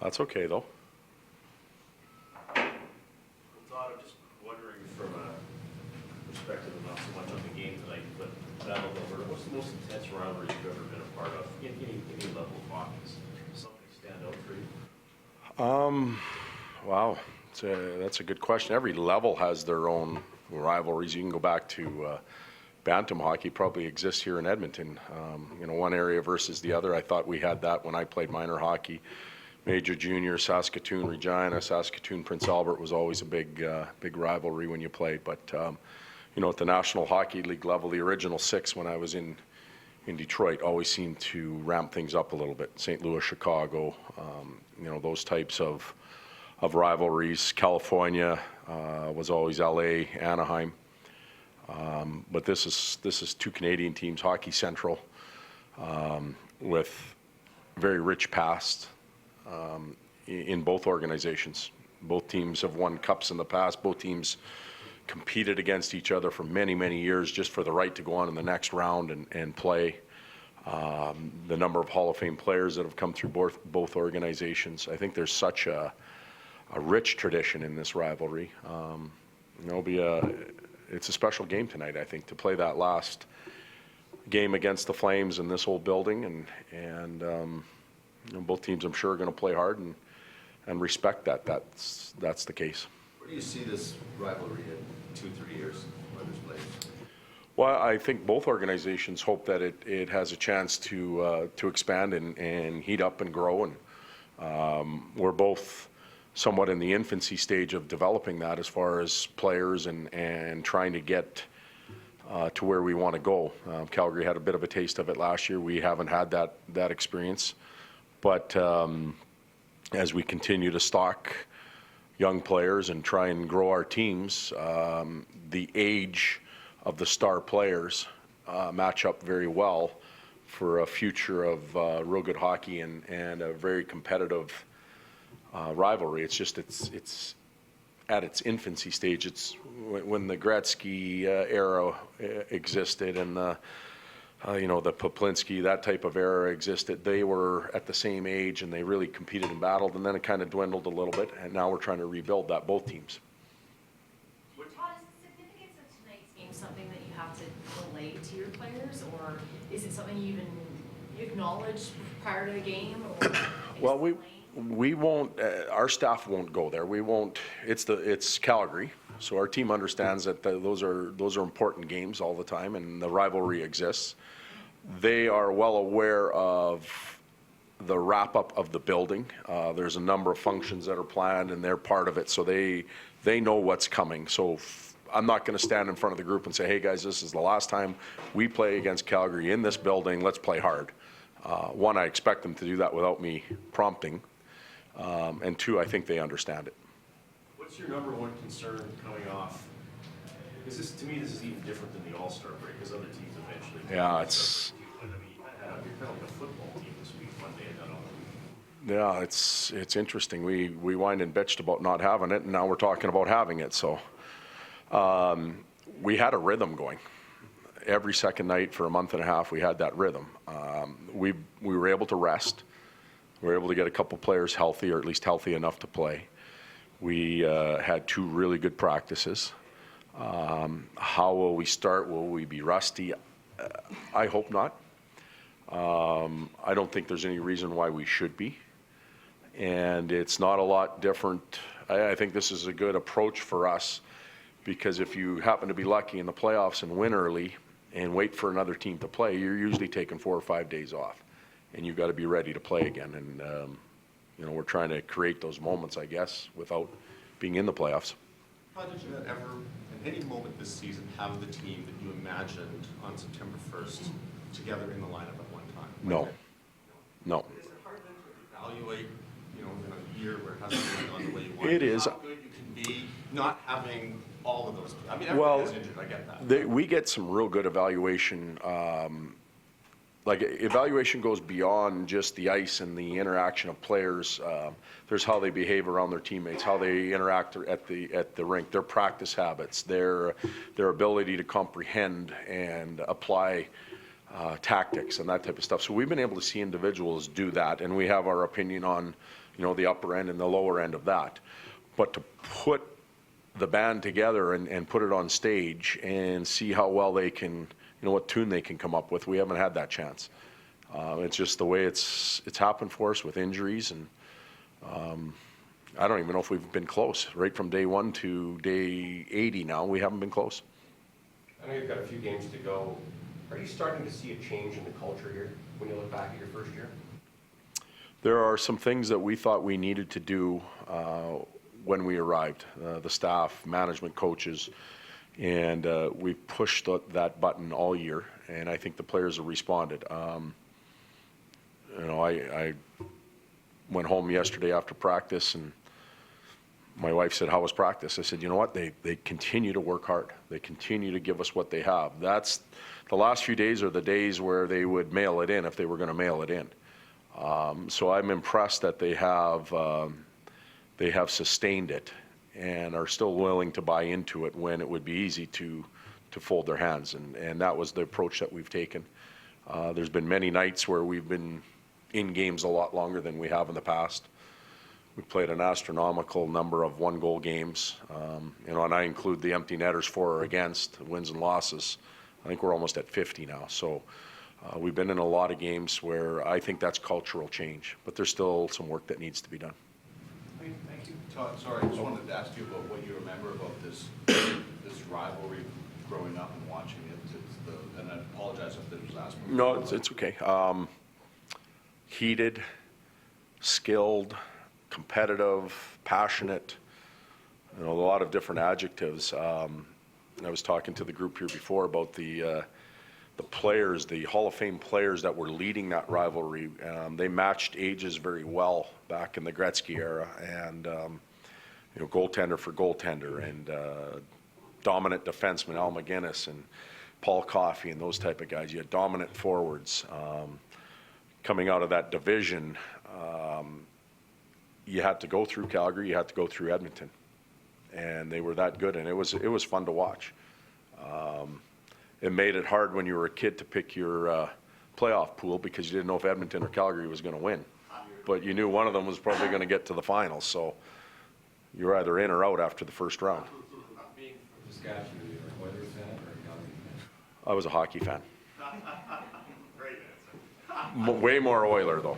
That's okay, though. Well, Todd, I'm just wondering from a perspective of not so much on the game tonight, but Battle of Alberta, what's the most intense rivalry you've ever been a part of in any level of hockey? Does something stand out for you? Wow, that's a good question. Every level has their own rivalries. You can go back to Bantam hockey probably exists here in Edmonton. One area versus the other. I thought we had that when I played minor hockey. Major, junior, Saskatoon, Regina, Saskatoon, Prince Albert was always a big rivalry when you played. But at the National Hockey League level, the original six when I was in Detroit always seemed to ramp things up a little bit. St. Louis, Chicago, those types of rivalries. California was always LA, Anaheim. But this is two Canadian teams, Hockey Central, with very rich past in both organizations. Both teams have won cups in the past. Both teams competed against each other for many, many years just for the right to go on in the next round and play. The number of Hall of Fame players that have come through both organizations. I think there's such a rich tradition in this rivalry. It's a special game tonight, I think, to play that last game against the Flames in this old building, and both teams, I'm sure, are going to play hard and respect that. That's the case. Where do you see this rivalry in 2-3 years, Weathers Blades? Well, I think both organizations hope that it has a chance to expand and heat up and grow, and we're both somewhat in the infancy stage of developing that as far as players and trying to get to where we want to go. Calgary had a bit of a taste of it last year. We haven't had that experience, but as we continue to stock young players and try and grow our teams, the age of the star players match up very well for a future of real good hockey and a very competitive rivalry. It's at its infancy stage. It's when the Gretzky era existed and the Poplinski, that type of era existed. They were at the same age and they really competed and battled, and then it kind of dwindled a little bit, and now we're trying to rebuild that, both teams. Todd, is the significance of tonight's game something that you have to relay to your players, or is it something you acknowledge prior to the game? Or well, we won't. Our staff won't go there. We won't. It's Calgary, so our team understands that those are important games all the time, and the rivalry exists. They are well aware of the wrap-up of the building. There's a number of functions that are planned, and they're part of it, so they know what's coming. So I'm not going to stand in front of the group and say, hey guys, this is the last time we play against Calgary in this building. Let's play hard. One, I expect them to do that without me prompting. And two, I think they understand it. What's your number one concern coming off? Because to me, this is even different than the All-Star break, because other teams eventually. Yeah, it's. You're kind of like a football team this week, one day and another. Yeah, it's interesting. We whined and bitched about not having it, and now we're talking about having it. So we had a rhythm going. Every second night for a month and a half, we had that rhythm. We were able to rest. We were able to get a couple players healthy, or at least healthy enough to play. We had 2 really good practices. How will we start? Will we be rusty? I hope not. I don't think there's any reason why we should be. And it's not a lot different. I think this is a good approach for us, because if you happen to be lucky in the playoffs and win early and wait for another team to play, you're usually taking 4 or 5 days off, and you've got to be ready to play again. And we're trying to create those moments, I guess, without being in the playoffs. How did you ever, in any moment this season, have the team that you imagined on September 1st together in the lineup at one time? No. No. Is it hard then to evaluate, in a year where it hasn't gone the way you want? It is. How good you can be not having all of those. I mean, everybody is injured. I get that. We get some real good evaluation. Evaluation goes beyond just the ice and the interaction of players. There's how they behave around their teammates, how they interact at the rink, their practice habits, their ability to comprehend and apply tactics and that type of stuff. So we've been able to see individuals do that, and we have our opinion on the upper end and the lower end of that. But to put the band together and put it on stage and see how well they can, what tune they can come up with, we haven't had that chance. It's just the way it's happened for us with injuries, and I don't even know if we've been close. Right from day 1 to day 80 now, we haven't been close. I know you've got a few games to go. Are you starting to see a change in the culture here when you look back at your first year? There are some things that we thought we needed to do when we arrived, the staff, management, coaches, and we pushed that button all year, and I think the players have responded. I went home yesterday after practice, and my wife said, "How was practice?" I said, "You know what? They continue to work hard. They continue to give us what they have." That's the last few days are the days where they would mail it in if they were going to mail it in. So I'm impressed that they have sustained it and are still willing to buy into it when it would be easy to fold their hands, and that was the approach that we've taken. There's been many nights where we've been in games a lot longer than we have in the past. We played an astronomical number of one-goal games, and I include the empty netters for or against, wins and losses. I think we're almost at 50 now. So we've been in a lot of games where I think that's cultural change, but there's still some work that needs to be done. Thank you. Todd, sorry, I just wanted to ask you about what you remember about this rivalry growing up and watching it. And I apologize if this was asked before. No, it's okay. Heated, skilled, competitive, passionate, a lot of different adjectives. I was talking to the group here before about the players, the Hall of Fame players that were leading that rivalry. They matched ages very well back in the Gretzky era, and goaltender for goaltender, and dominant defenseman Al McGinnis and Paul Coffey and those type of guys. You had dominant forwards. Coming out of that division, you had to go through Calgary, you had to go through Edmonton, and they were that good, and it was fun to watch. It made it hard when you were a kid to pick your playoff pool because you didn't know if Edmonton or Calgary was going to win, but you knew one of them was probably going to get to the finals, so you were either in or out after the first round. Being from Saskatchewan, you're an Oilers fan or a Calgary fan? I was a hockey fan. Great answer. Way more Oiler, though.